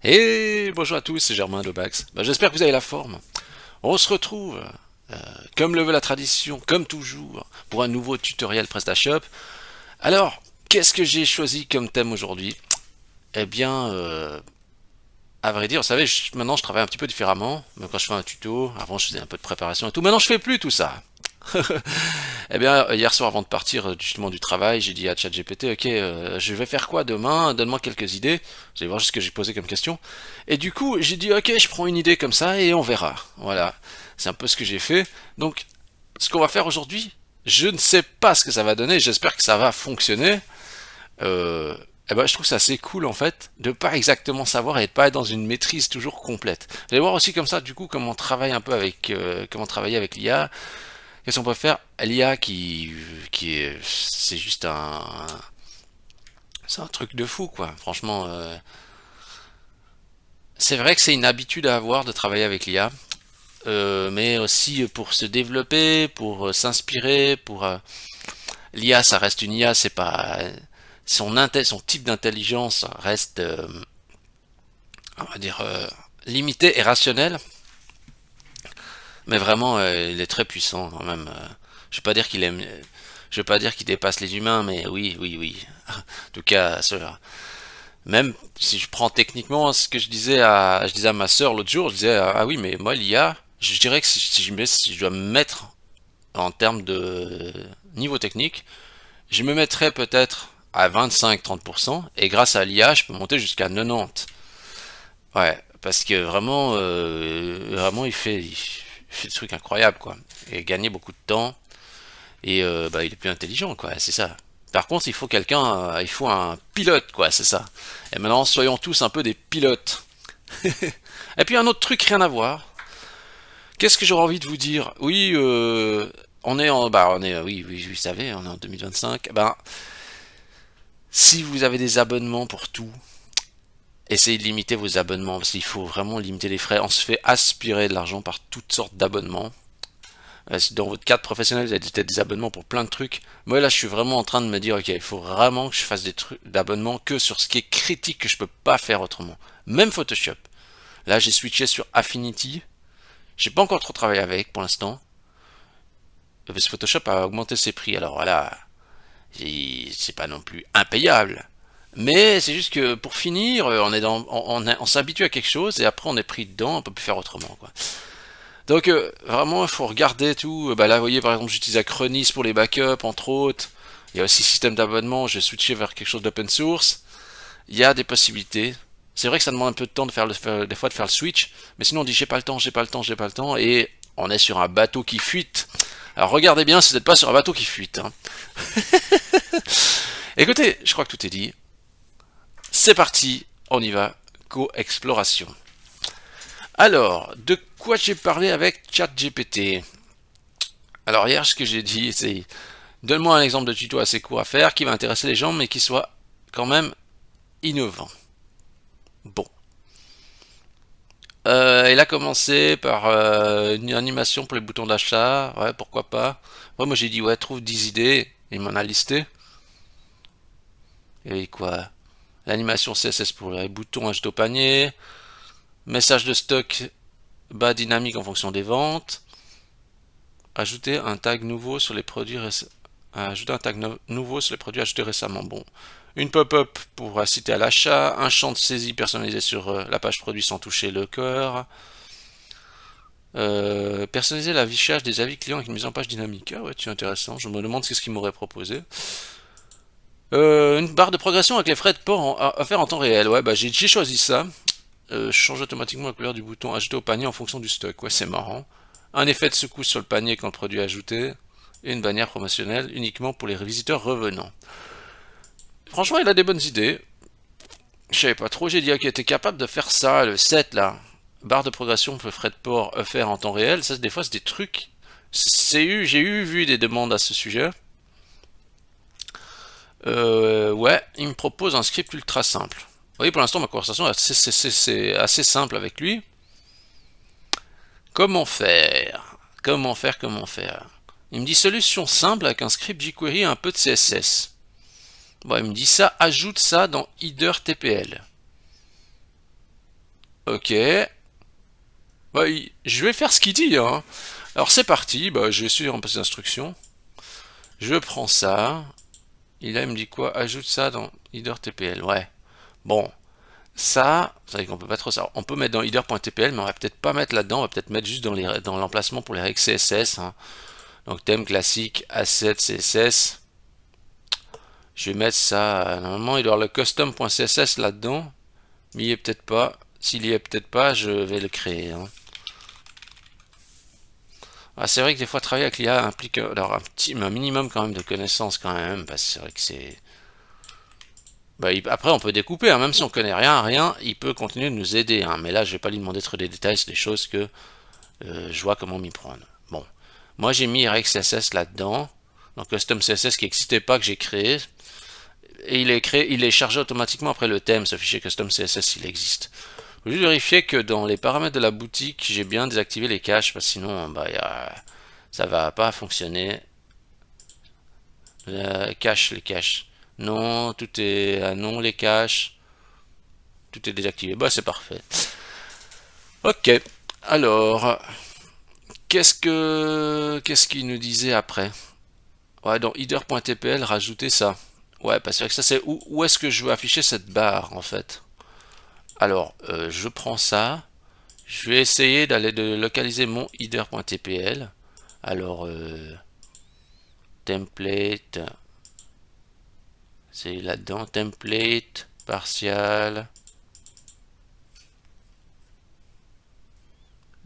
Et bonjour à tous, c'est Germain de Bax. J'espère que vous avez la forme. On se retrouve, comme le veut la tradition, comme toujours, pour un nouveau tutoriel PrestaShop. Alors, qu'est-ce que j'ai choisi comme thème aujourd'hui? Eh bien, à vrai dire, vous savez, maintenant je travaille un petit peu différemment. Même quand je fais un tuto, avant je faisais un peu de préparation et tout. Maintenant je fais plus tout ça. Eh bien, hier soir, avant de partir justement du travail, j'ai dit à ChatGPT, ok, je vais faire quoi demain? Donne-moi quelques idées. Vous allez voir juste ce que j'ai posé comme question. Et du coup, j'ai dit, ok, je prends une idée comme ça et on verra. Voilà, c'est un peu ce que j'ai fait. Donc, ce qu'on va faire aujourd'hui, je ne sais pas ce que ça va donner. J'espère que ça va fonctionner. Euh, je trouve ça assez cool en fait de pas exactement savoir et de pas être dans une maîtrise toujours complète. Vous allez voir aussi comme ça du coup comment on travaille un peu avec comment travailler avec l'IA. Qu'est-ce qu'on peut faire? L'IA qui est c'est juste c'est un truc de fou quoi. Franchement, c'est vrai que c'est une habitude à avoir de travailler avec l'IA, mais aussi pour se développer, pour s'inspirer, pour l'IA, ça reste une IA, c'est pas son type d'intelligence reste, on va dire, limité et rationnel, mais vraiment, il est très puissant quand même. Je vais pas dire qu'il aime, je vais pas dire qu'il dépasse les humains, mais oui, oui, oui. En tout cas, cela. Même si je prends techniquement ce que je disais à ma sœur l'autre jour, je disais ah oui, mais moi l'IA, je dirais que si je dois me mettre en termes de niveau technique, je me mettrais peut-être à 25-30%, et grâce à l'IA, je peux monter jusqu'à 90. Ouais, parce que vraiment, vraiment il fait des trucs incroyables, quoi. Et gagner beaucoup de temps, et il est plus intelligent, quoi, c'est ça. Par contre, il faut quelqu'un, il faut un pilote, quoi, c'est ça. Et maintenant, soyons tous un peu des pilotes. Et puis un autre truc, rien à voir. Qu'est-ce que j'aurais envie de vous dire? Oui, oui, oui, vous savez, on est en 2025. Si vous avez des abonnements pour tout, essayez de limiter vos abonnements parce qu'il faut vraiment limiter les frais. On se fait aspirer de l'argent par toutes sortes d'abonnements. Si dans votre cadre professionnel, vous avez peut-être des abonnements pour plein de trucs. Moi, là, je suis vraiment en train de me dire, ok, il faut vraiment que je fasse des trucs d'abonnement que sur ce qui est critique que je peux pas faire autrement. Même Photoshop. Là, j'ai switché sur Affinity. J'ai pas encore trop travaillé avec pour l'instant. Parce que Photoshop a augmenté ses prix. Alors voilà, c'est pas non plus impayable. Mais c'est juste que pour finir, on s'habitue à quelque chose et après on est pris dedans, on peut plus faire autrement quoi. Donc vraiment il faut regarder tout. Là vous voyez par exemple j'utilise Acronis pour les backups entre autres. Il y a aussi système d'abonnement, j'ai switché vers quelque chose d'open source. Il y a des possibilités. C'est vrai que ça demande un peu de temps des fois de faire le switch, mais sinon on dit j'ai pas le temps, j'ai pas le temps, j'ai pas le temps et on est sur un bateau qui fuite. Alors regardez bien si vous n'êtes pas sur un bateau qui fuite. Hein. Écoutez, je crois que tout est dit. C'est parti, on y va. Co-exploration. Alors, de quoi j'ai parlé avec ChatGPT? Alors hier, ce que j'ai dit, c'est donne-moi un exemple de tuto assez court à faire qui va intéresser les gens, mais qui soit quand même innovant. Bon. Il a commencé par une animation pour les boutons d'achat. Ouais, pourquoi pas. Ouais, moi j'ai dit, ouais, trouve 10 idées. Il m'en a listé. Et quoi? L'animation CSS pour les boutons ajouter au panier. Message de stock bas dynamique en fonction des ventes. Ajouter un tag nouveau sur les produits ajouter un tag nouveau sur les produits achetés récemment. Bon, une pop-up pour inciter à l'achat, un champ de saisie personnalisé sur la page produit sans toucher le cœur. Personnaliser l'affichage des avis clients avec une mise en page dynamique. Ah ouais, c'est intéressant. Je me demande ce qu'il m'aurait proposé. Une barre de progression avec les frais de port à faire en temps réel. Ouais, j'ai choisi ça. Change automatiquement la couleur du bouton ajouter au panier en fonction du stock. Ouais, c'est marrant. Un effet de secousse sur le panier quand le produit est ajouté. Et une bannière promotionnelle uniquement pour les visiteurs revenants. Franchement, il a des bonnes idées. Je savais pas trop, j'ai dit qu'il était capable de faire ça, le 7 là. Barre de progression pour frais de port faire en temps réel. Ça, des fois, c'est des trucs. J'ai vu des demandes à ce sujet. Ouais, il me propose un script ultra simple. Vous voyez, pour l'instant, ma conversation c'est assez simple avec lui. Comment faire? Comment faire? Comment faire? Il me dit solution simple avec un script jQuery et un peu de CSS. Bon, il me dit ça, ajoute ça dans Header TPL. Ok. Bah, je vais faire ce qu'il dit, hein. Alors c'est parti, bah, je vais suivre un peu ses instructions. Je prends ça. Et là, il me dit quoi? Ajoute ça dans header TPL. Ouais. Bon. Ça, c'est vrai qu'on peut pas trop ça. On peut mettre dans header.tpl, mais on va peut-être pas mettre là-dedans. On va peut-être mettre juste dans l'emplacement pour les règles CSS, hein. Donc thème classique, asset, CSS. Je vais mettre ça. Normalement, il doit y avoir le custom.css là-dedans. Mais il y est peut-être pas. S'il y est peut-être pas, je vais le créer, hein. Ah, c'est vrai que des fois travailler avec l'IA implique alors un minimum quand même de connaissances quand même, parce que c'est vrai que c'est. Bah, après on peut découper, hein, même si on connaît rien, il peut continuer de nous aider, hein. Mais là je vais pas lui demander trop des détails, c'est des choses que je vois comment m'y prendre. Bon, moi j'ai mis RxCSS là-dedans, donc custom CSS qui n'existait pas que j'ai créé, et il est chargé automatiquement après le thème, ce fichier custom CSS il existe. Faut juste vérifier que dans les paramètres de la boutique, j'ai bien désactivé les caches, parce que sinon, bah, ça va pas fonctionner. Cache les caches. Non, tout est non les caches. Tout est désactivé. Bah c'est parfait. Ok. Alors, qu'est-ce qu'il nous disait après? Ouais, dans header.tpl, rajouter ça. Ouais, parce que ça c'est où est-ce que je veux afficher cette barre en fait. Alors, je prends ça. Je vais essayer d'aller de localiser mon header.tpl. Alors, template, c'est là-dedans, template, partial.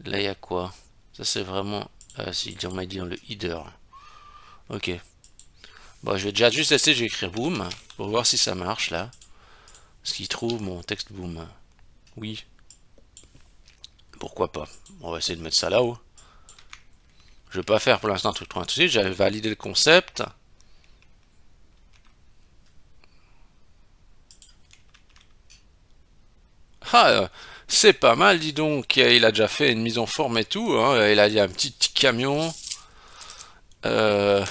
Là, il y a quoi? Ça, c'est vraiment. Ah, si, on m'a dit dans le header. Ok. Bon, je vais déjà juste essayer, je vais écrire boom pour voir si ça marche là. Est-ce qu'il trouve mon texte boom? Oui. Pourquoi pas? On va essayer de mettre ça là-haut. Je vais pas faire pour l'instant un truc trop intrusif. J'avais validé le concept. Ah, c'est pas mal, dis donc. Il a déjà fait une mise en forme et tout, hein. Il a un petit camion. Euh,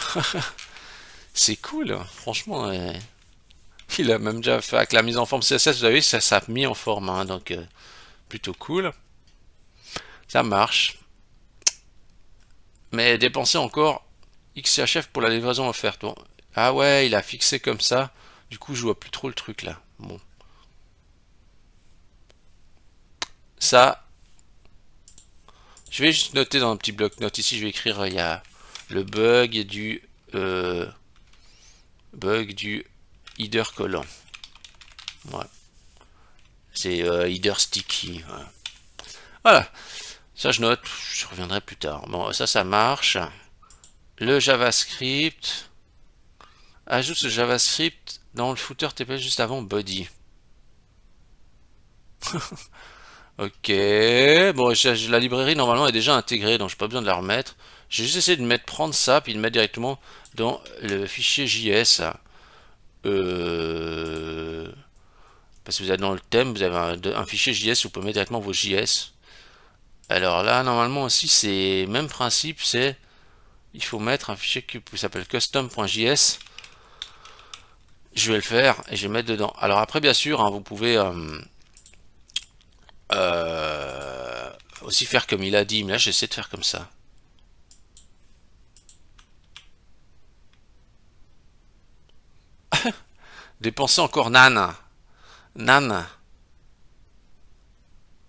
c'est cool, hein. Franchement. Il a même déjà fait avec la mise en forme CSS, vous avez vu, ça a mis en forme, hein, donc plutôt cool. Ça marche. Mais dépenser encore XCHF pour la livraison offerte. Bon. Ah ouais, il a fixé comme ça. Du coup, je vois plus trop le truc là. Bon. Ça, je vais juste noter dans un petit bloc-notes ici. Je vais écrire il y a le euh, bug du header collant. Ouais. C'est header sticky. Ouais. Voilà. Ça, je note. Je reviendrai plus tard. Bon, ça marche. Le JavaScript. Ajoute ce JavaScript dans le footer TPS juste avant body. Ok. Bon, la librairie normalement est déjà intégrée, donc j'ai pas besoin de la remettre. J'ai juste essayé de prendre ça, puis de mettre directement dans le fichier JS. Euh, Parce que vous êtes dans le thème, vous avez un fichier JS, vous pouvez mettre directement vos JS. Alors là, normalement aussi, c'est même principe, c'est il faut mettre un fichier qui s'appelle custom.js. Je vais le faire et je vais le mettre dedans. Alors après, bien sûr, hein, vous pouvez aussi faire comme il a dit, mais là j'essaie de faire comme ça. Dépenser encore Nan. Nan.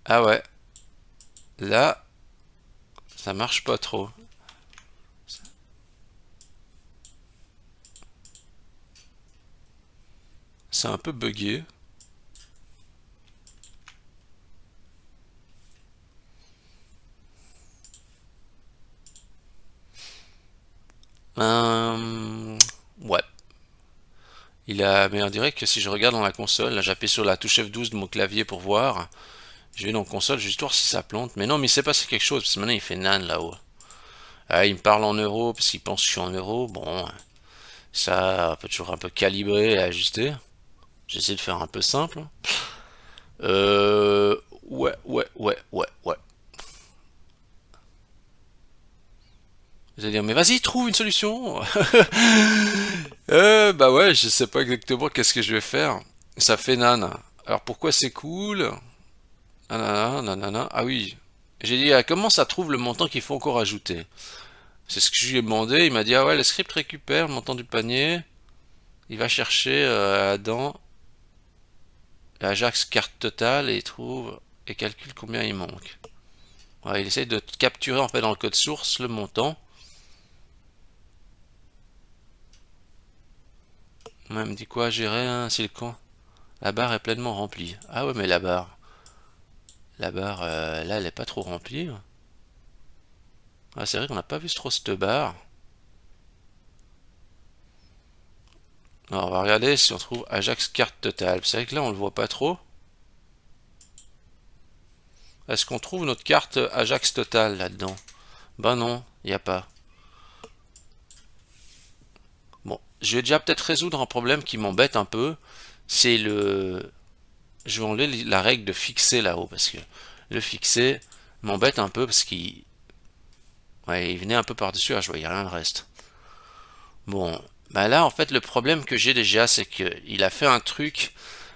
Ah ouais. Là, ça marche pas trop. C'est un peu buggé. Ouais. Mais on dirait que si je regarde dans la console, là j'appuie sur la touche F12 de mon clavier pour voir. Je vais dans console juste voir si ça plante. Mais non, mais il s'est passé quelque chose, parce que maintenant il fait nan là-haut. Ah, il me parle en euros, parce qu'il pense que je suis en euros. Bon, ça on peut toujours un peu calibrer et ajuster. J'essaie de faire un peu simple. Ouais. Vous allez dire, mais vas-y, trouve une solution. Bah ouais, je sais pas exactement qu'est-ce que je vais faire. Ça fait nan. Alors pourquoi c'est cool? nanana, nanana. Ah oui. J'ai dit, ah, comment ça trouve le montant qu'il faut encore ajouter? C'est ce que je lui ai demandé. Il m'a dit, ah ouais, le script récupère le montant du panier. Il va chercher dans Ajax carte totale et il trouve et calcule combien il manque. Ouais, il essaye de capturer en fait dans le code source le montant. Moi, il me dit quoi? Gérer un silicon. La barre est pleinement remplie. Ah ouais, mais la barre là, elle est pas trop remplie. Ah, c'est vrai qu'on n'a pas vu trop cette barre. Alors, on va regarder si on trouve Ajax carte totale. C'est vrai que là, on le voit pas trop. Est-ce qu'on trouve notre carte Ajax totale là-dedans? Ben non, il n'y a pas. Bon, je vais déjà peut-être résoudre un problème qui m'embête un peu. C'est le... Je vais enlever la règle de fixer là-haut parce que le fixer m'embête un peu parce qu'il ouais, il venait un peu par-dessus. Ah, je voyais rien le reste. Bon, bah là en fait le problème que j'ai déjà c'est que il a fait un truc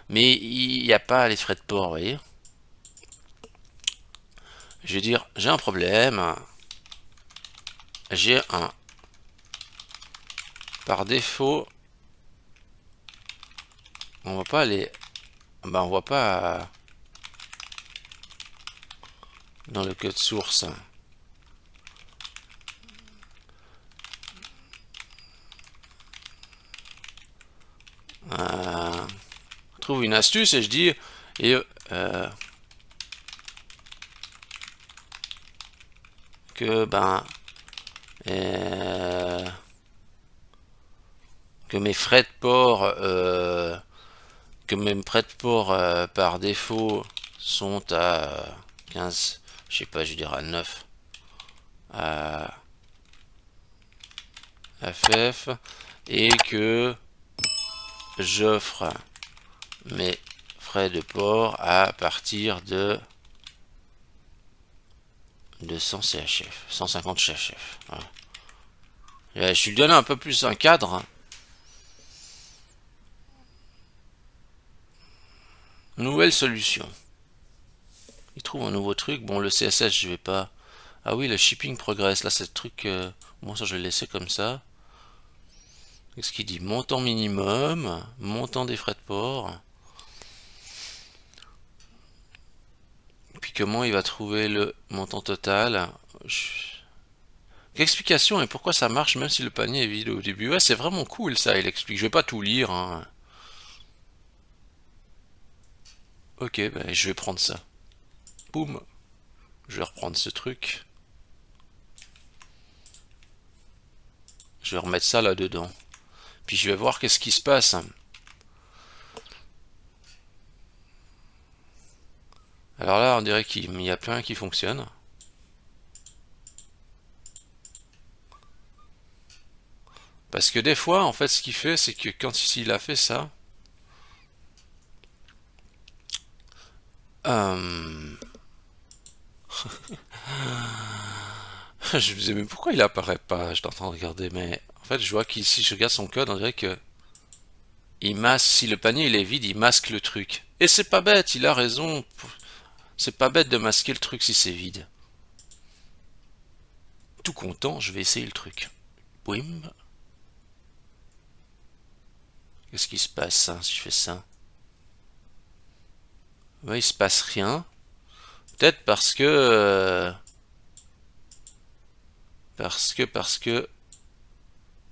mais il n'y a pas les frais de port, vous voyez. Je vais dire j'ai un problème. J'ai un par défaut on voit pas les bah on voit pas dans le code source. Je trouve une astuce et je dis et que ben euh, que mes frais de port par défaut sont à 15, je sais pas, je dirais à 9 à FF et que j'offre mes frais de port à partir de 200 CHF, 150 CHF. Voilà. Je lui donne un peu plus un cadre. Nouvelle solution. Il trouve un nouveau truc. Bon, le CSS, je vais pas. Ah oui, le shipping progress. Là, c'est le truc. Bon, ça, je vais le laisser comme ça. Qu'est-ce qu'il dit? Montant minimum, montant des frais de port. Puis comment il va trouver le montant total? Explication et pourquoi ça marche même si le panier est vide au début. Ouais, c'est vraiment cool ça, il explique. Je vais pas tout lire, hein. Ok, ben, je vais prendre ça. Boum. Je vais reprendre ce truc. Je vais remettre ça là-dedans. Puis je vais voir qu'est-ce qui se passe. Alors là, on dirait qu'il y a plein qui fonctionne. Parce que des fois, en fait, ce qu'il fait, c'est que quand il a fait ça, euh, je me disais, mais pourquoi il apparaît pas? Je suis en train de regarder, mais en fait, je vois qu'ici, je regarde son code, on dirait que il masque, si le panier il est vide, il masque le truc. Et c'est pas bête, il a raison. C'est pas bête de masquer le truc si c'est vide. Tout content, je vais essayer le truc. Boum. Qu'est-ce qui se passe hein, si je fais ça? Ouais, il se passe rien. Peut-être parce que.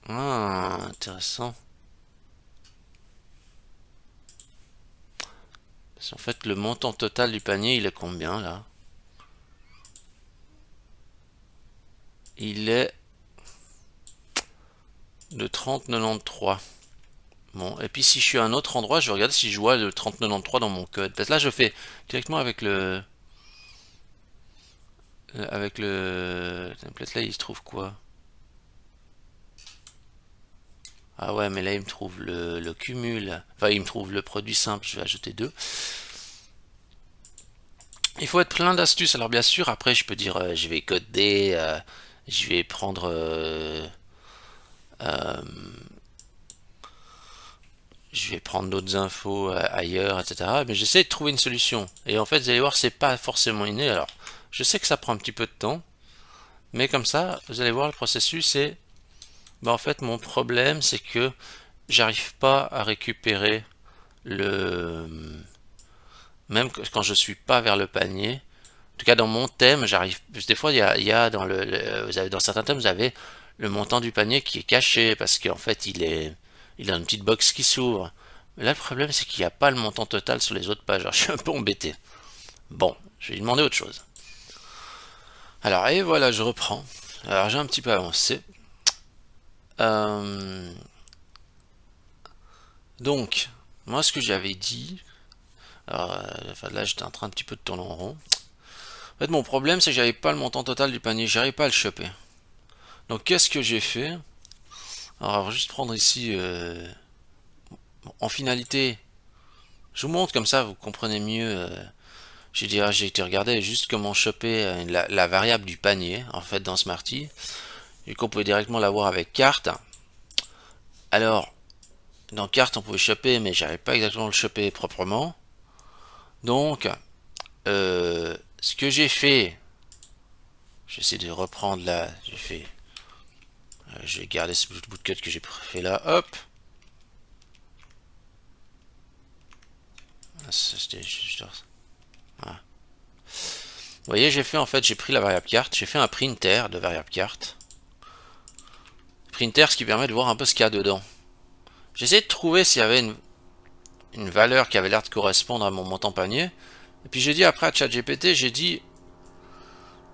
Ah, intéressant. Parce qu'en fait, le montant total du panier, il est combien là? Il est de 30,93. Bon, et puis si je suis à un autre endroit, je vais regarder si je vois le 30,93 dans mon code. Parce que là, je fais directement avec le. Avec le template là, il se trouve quoi? Ah ouais, mais là, il me trouve le cumul. Enfin, il me trouve le produit simple. Je vais ajouter 2. Il faut être plein d'astuces. Alors, bien sûr, après, je peux dire, je vais coder, je vais prendre. Euh, je vais prendre d'autres infos ailleurs, etc. Mais j'essaie de trouver une solution. Et en fait, vous allez voir, c'est pas forcément inné. Alors, je sais que ça prend un petit peu de temps, mais comme ça, vous allez voir, le processus est... Ben, en fait, mon problème, c'est que j'arrive pas à récupérer le... Même quand je suis pas vers le panier. En tout cas, dans mon thème, j'arrive... Des fois, il y a dans vous avez, dans certains thèmes, vous avez le montant du panier qui est caché, parce qu'en fait, il a une petite box qui s'ouvre. Mais là, le problème, c'est qu'il n'y a pas le montant total sur les autres pages. Alors, je suis un peu embêté. Bon, je vais lui demander autre chose. Alors, et voilà, je reprends. Alors, j'ai un petit peu avancé. Euh, donc, moi, ce que j'avais dit... Alors, enfin, là, j'étais en train un petit peu de tourner en rond. En fait, mon problème, c'est que j'avais pas le montant total du panier. J'arrivais pas à le choper. Donc, qu'est-ce que j'ai fait? Alors, on va juste prendre ici... en finalité, je vous montre comme ça, vous comprenez mieux. J'ai été regarder juste comment choper la variable du panier, en fait, dans Smarty. Et qu'on pouvait directement l'avoir avec carte. Alors, dans carte, on pouvait choper, mais j'arrivais pas exactement à le choper proprement. Donc, ce que j'ai fait, j'essaie de reprendre là, j'ai fait, je vais garder ce bout de code que j'ai fait là, hop. C'était juste... Voilà. Vous voyez, j'ai fait en fait, j'ai pris la variable carte, j'ai fait un printer de variable carte. Printer, ce qui permet de voir un peu ce qu'il y a dedans. J'ai essayé de trouver s'il y avait une valeur qui avait l'air de correspondre à mon montant panier. Et puis j'ai dit après à ChatGPT, j'ai dit,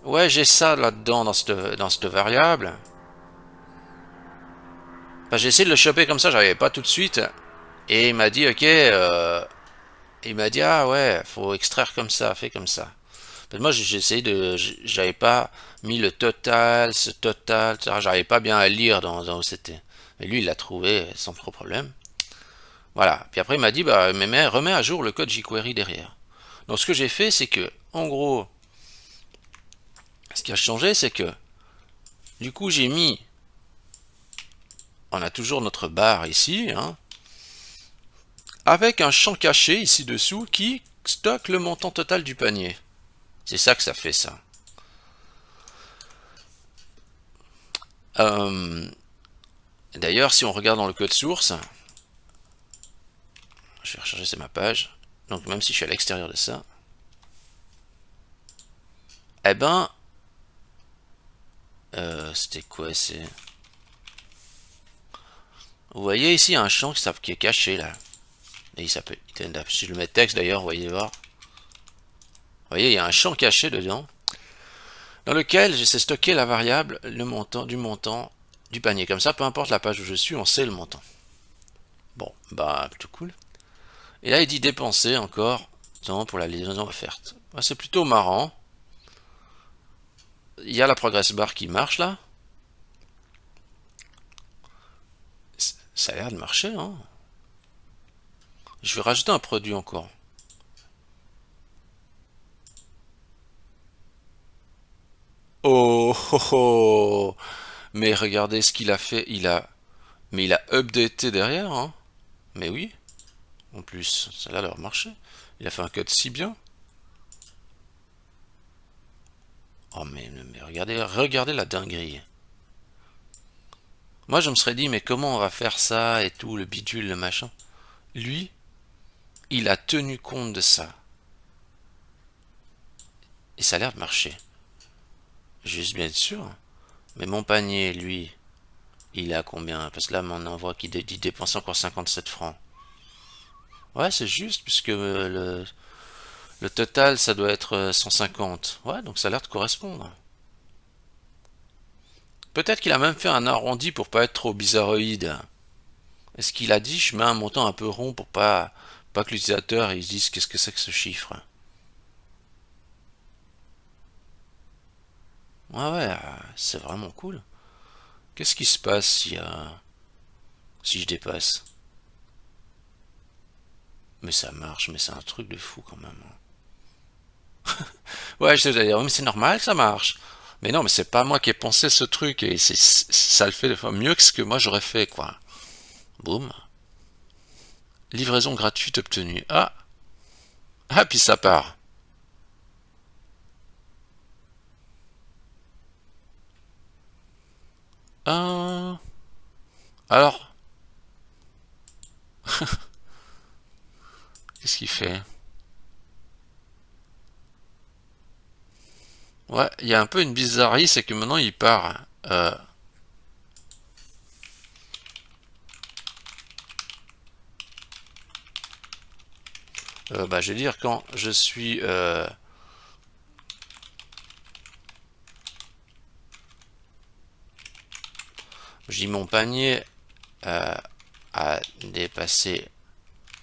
ouais, j'ai ça là-dedans dans cette variable. Enfin, j'ai essayé de le choper comme ça, j'arrivais pas tout de suite. Et il m'a dit, ok, il m'a dit, ah ouais, faut extraire comme ça, fais comme ça. Moi, j'ai essayé de, j'avais pas mis le total, ce total, j'arrivais pas bien à lire dans où c'était. Mais lui, il l'a trouvé sans trop problème. Voilà. Puis après, il m'a dit, bah, mais remets à jour le code jQuery derrière. Donc, ce que j'ai fait, c'est que, en gros, ce qui a changé, c'est que, du coup, j'ai mis, on a toujours notre barre ici, hein, avec un champ caché ici dessous qui stocke le montant total du panier. C'est ça que ça fait, ça. D'ailleurs, si on regarde dans le code source, je vais recharger, c'est ma page. Donc même si je suis à l'extérieur de ça, eh ben, c'était quoi, c'est... Vous voyez ici un champ qui est caché là. Et il s'appelle, si je le mets texte d'ailleurs, vous voyez voir. Vous voyez, il y a un champ caché dedans, dans lequel j'essaie de stocker la variable, le montant du panier. Comme ça, peu importe la page où je suis, on sait le montant. Bon, bah, plutôt cool. Et là, il dit dépenser encore temps pour la livraison offerte. Bah, c'est plutôt marrant. Il y a la progress bar qui marche là. Ça a l'air de marcher, hein. Je vais rajouter un produit encore. Oh, oh, oh. Mais regardez ce qu'il a fait. Mais il a updaté derrière, hein. Mais oui. En plus, ça a l'air de marcher. Il a fait un code si bien. Oh, mais regardez la dinguerie. Moi, je me serais dit, mais comment on va faire ça et tout, le bidule, le machin. Lui, il a tenu compte de ça. Et ça a l'air de marcher. Juste bien sûr. Mais mon panier, lui, il a combien? Parce que là, on envoie qu'il dépense encore 57 francs. Ouais, c'est juste, puisque le total, ça doit être 150. Ouais, donc ça a l'air de correspondre. Peut-être qu'il a même fait un arrondi pour pas être trop bizarroïde. Est-ce qu'il a dit, je mets un montant un peu rond pour pas que l'utilisateur il se dise qu'est-ce que c'est que ce chiffre? Ouais, ouais, c'est vraiment cool. Qu'est-ce qui se passe si je dépasse? Mais ça marche, mais c'est un truc de fou quand même. Ouais, je vais dire, mais c'est normal que ça marche. Mais non, mais c'est pas moi qui ai pensé ce truc et ça le fait des fois mieux que ce que moi j'aurais fait, quoi. Boum. Livraison gratuite obtenue. Ah! Ah, puis ça part. Ah. Alors, qu'est-ce qu'il fait? Ouais, il y a un peu une bizarrerie, c'est que maintenant il part. Bah, je vais dire quand je suis j'ai mon panier euh, a dépassé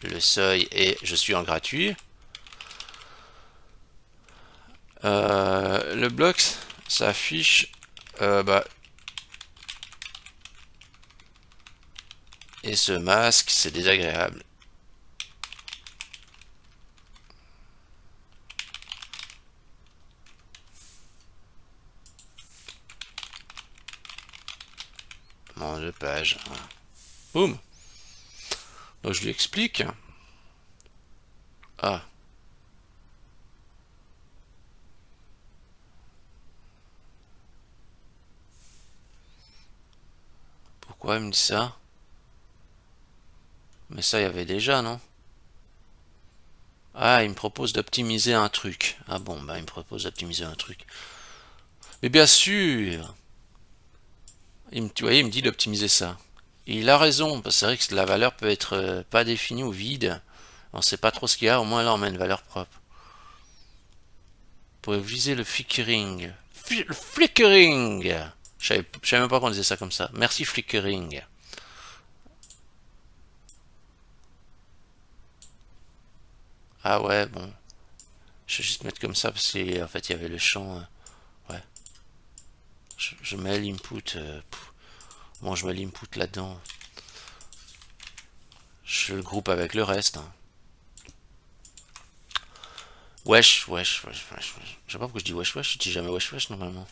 le seuil et je suis en gratuit. Le bloc s'affiche bah, et ce masque, c'est désagréable. Mon deux pages. Boum. Donc je lui explique. Ah, pourquoi il me dit ça? Mais ça, il y avait déjà, non? Ah, il me propose d'optimiser un truc. Ah bon, bah il me propose d'optimiser un truc. Mais bien sûr, tu voyez, il me dit d'optimiser ça. Et il a raison, parce que c'est vrai que la valeur peut être pas définie ou vide. On sait pas trop ce qu'il y a, au moins là on met une valeur propre. Pour viser le flickering. Le flickering! Je savais même pas qu'on disait ça comme ça. Merci flickering. Ah ouais, bon. Je vais juste mettre comme ça parce qu'en fait il y avait le champ. Ouais. Je mets l'input. Bon, je mets l'input là-dedans. Je le groupe avec le reste. Hein. Wesh, wesh, wesh, wesh, wesh. Je sais pas pourquoi je dis wesh, wesh. Je dis jamais wesh, wesh normalement.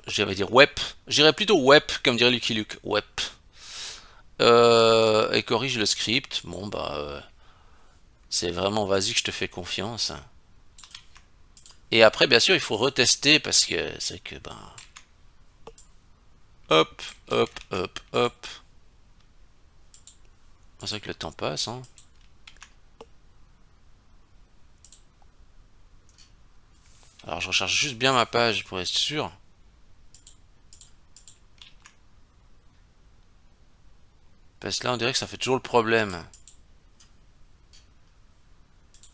J'allais dire web. J'irais plutôt web, comme dirait Lucky Luke. Web. Et corrige le script. Bon, bah, c'est vraiment vas-y que je te fais confiance. Et après, bien sûr, il faut retester parce que c'est que, ben, hop, hop, hop, hop. C'est vrai que le temps passe, hein. Alors, je recherche juste bien ma page pour être sûr. Parce que là, on dirait que ça fait toujours le problème.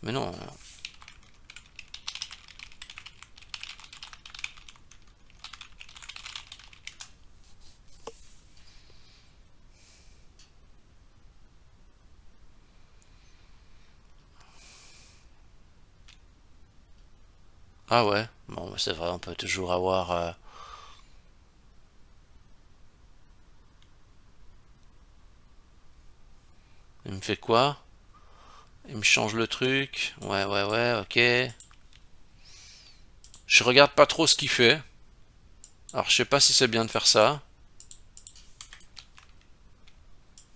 Mais non. Ah ouais. Bon, c'est vrai, on peut toujours avoir. Il me fait quoi? Il me change le truc. Ouais, ouais, ouais, ok. Je regarde pas trop ce qu'il fait. Alors, je sais pas si c'est bien de faire ça.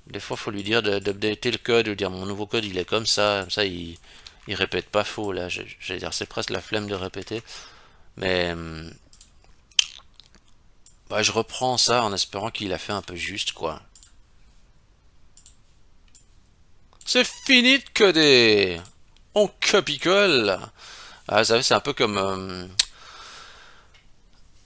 Des fois, faut lui dire d'updater le code, ou dire mon nouveau code il est comme ça il répète pas faux là. J'allais dire c'est presque la flemme de répéter, mais bah, je reprends ça en espérant qu'il a fait un peu juste quoi. C'est fini de coder. On copie-colle. Ah, vous savez, c'est un peu comme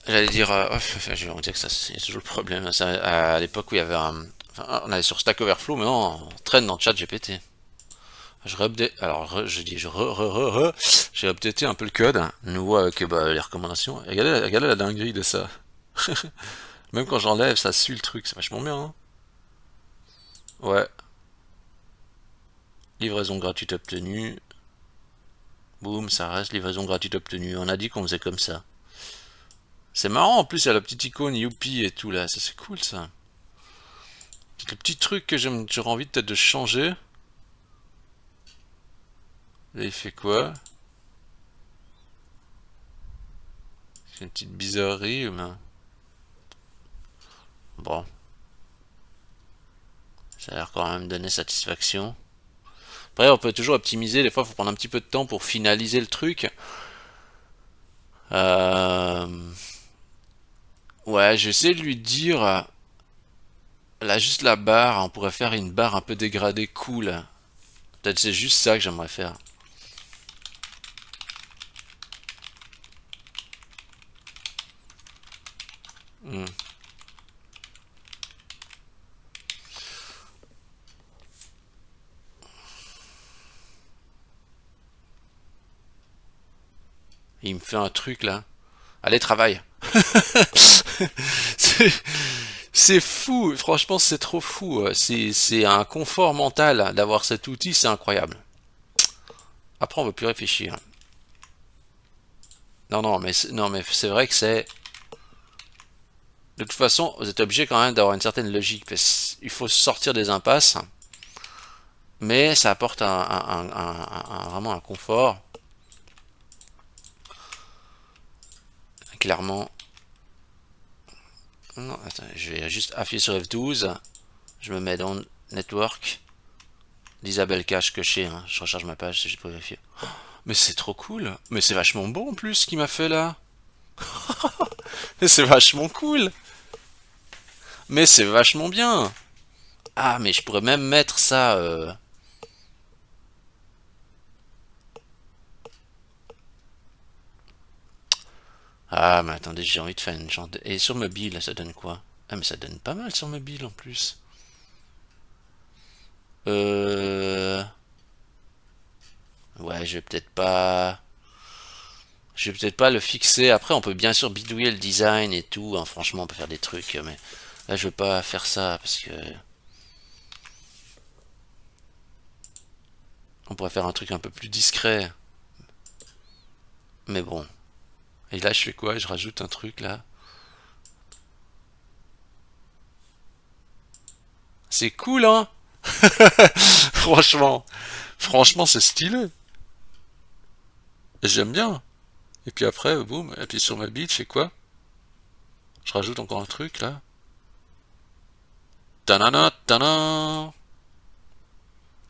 j'allais dire, on dirait que ça c'est toujours le problème. À l'époque où il y avait enfin, on allait sur Stack Overflow, mais non, on traîne dans ChatGPT. Je réupdate, alors je dis, j'ai updaté un peu le code, nouveau avec bah, les recommandations. Regardez la dinguerie de ça. Même quand j'enlève, ça suit le truc, c'est vachement bien. Hein. Ouais, livraison gratuite obtenue. Boum, ça reste livraison gratuite obtenue. On a dit qu'on faisait comme ça. C'est marrant, en plus, il y a la petite icône Youpi et tout là, ça c'est cool ça. Le petit truc que j'aurais envie peut-être de changer. Là, il fait quoi? C'est une petite bizarrerie, mais... Bon, ça a l'air quand même donner satisfaction. Après, on peut toujours optimiser. Des fois, il faut prendre un petit peu de temps pour finaliser le truc. Euh, Ouais, j'essaie de lui dire, là, juste la barre, on pourrait faire une barre un peu dégradée cool. Peut-être c'est juste ça que j'aimerais faire. Hmm. Il me fait un truc là. Allez, travaille. C'est c'est fou, franchement, c'est trop fou. C'est un confort mental d'avoir cet outil, c'est incroyable. Après, on veut plus réfléchir. Non, non, non, mais c'est vrai que c'est. De toute façon, vous êtes obligé quand même d'avoir une certaine logique. Parce qu'il faut sortir des impasses, mais ça apporte vraiment un confort. Clairement. Non, attends, je vais juste appuyer sur F12. Je me mets dans Network. L'Isabelle Cache que je sais, hein. Je recharge ma page si j'ai pas vérifié. Mais c'est trop cool. Mais c'est vachement bon en plus ce qu'il m'a fait là. Mais c'est vachement cool. Mais c'est vachement bien. Ah, mais je pourrais même mettre ça. Ah, mais attendez, j'ai envie de faire une genre de. Et sur mobile, ça donne quoi? Ah, mais ça donne pas mal sur mobile en plus. Euh. Ouais, je vais peut-être pas. Je vais peut-être pas le fixer. Après, on peut bien sûr bidouiller le design et tout, hein. Franchement, on peut faire des trucs, mais là, je veux pas faire ça parce que on pourrait faire un truc un peu plus discret. Mais bon. Et là, je fais quoi? Je rajoute un truc là. C'est cool, hein? Franchement. Franchement, c'est stylé. Et j'aime bien. Et puis après, boum, et puis sur ma bite, je fais quoi? Je rajoute encore un truc là. Tanana, tana.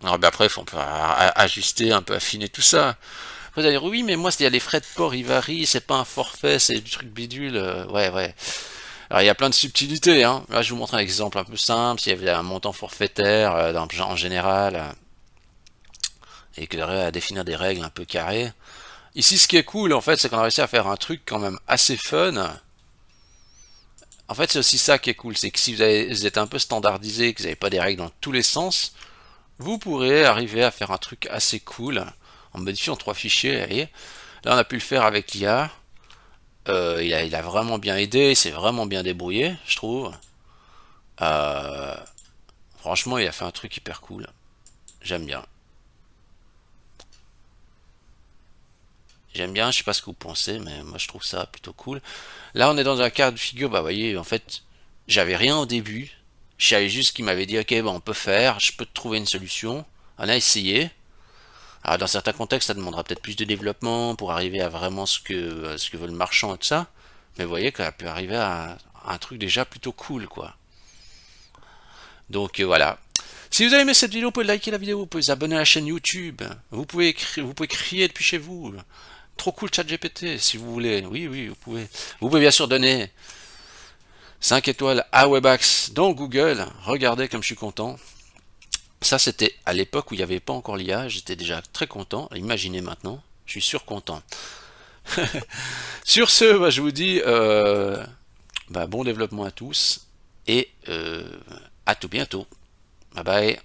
Alors ben après, on peut ajuster, un peu affiner tout ça. Vous allez dire, oui, mais moi, il y a les frais de port, ils varient, c'est pas un forfait, c'est du truc bidule. Ouais, ouais. Alors, il y a plein de subtilités, hein. Là, je vous montre un exemple un peu simple. Il y avait un montant forfaitaire en général, et que à définir des règles un peu carrées. Ici, ce qui est cool, en fait, c'est qu'on a réussi à faire un truc quand même assez fun. En fait, c'est aussi ça qui est cool, c'est que si vous êtes un peu standardisé, que vous n'avez pas des règles dans tous les sens, vous pourrez arriver à faire un truc assez cool en modifiant trois fichiers. Vous voyez. Là, on a pu le faire avec l'IA. Il a vraiment bien aidé, il s'est vraiment bien débrouillé, je trouve. Euh, Franchement, il a fait un truc hyper cool. J'aime bien. J'aime bien, je sais pas ce que vous pensez, mais moi je trouve ça plutôt cool. Là, on est dans un cas de figure, bah vous voyez, en fait, j'avais rien au début. Je savais juste qu'il m'avait dit, ok, bah, on peut faire, je peux te trouver une solution. On a essayé. Alors, dans certains contextes, ça demandera peut-être plus de développement pour arriver à vraiment ce que veut le marchand et tout ça. Mais vous voyez qu'on a pu arriver à un truc déjà plutôt cool, quoi. Donc voilà. Si vous avez aimé cette vidéo, vous pouvez liker la vidéo, vous pouvez vous abonner à la chaîne YouTube. Vous pouvez crier depuis chez vous. Trop cool ChatGPT si vous voulez. Oui, oui, vous pouvez. Vous pouvez bien sûr donner 5 étoiles à Webax dans Google. Regardez comme je suis content. Ça, c'était à l'époque où il n'y avait pas encore l'IA. J'étais déjà très content. Imaginez maintenant. Je suis surcontent. Sur ce, bah, je vous dis bah, bon développement à tous et à tout bientôt. Bye bye.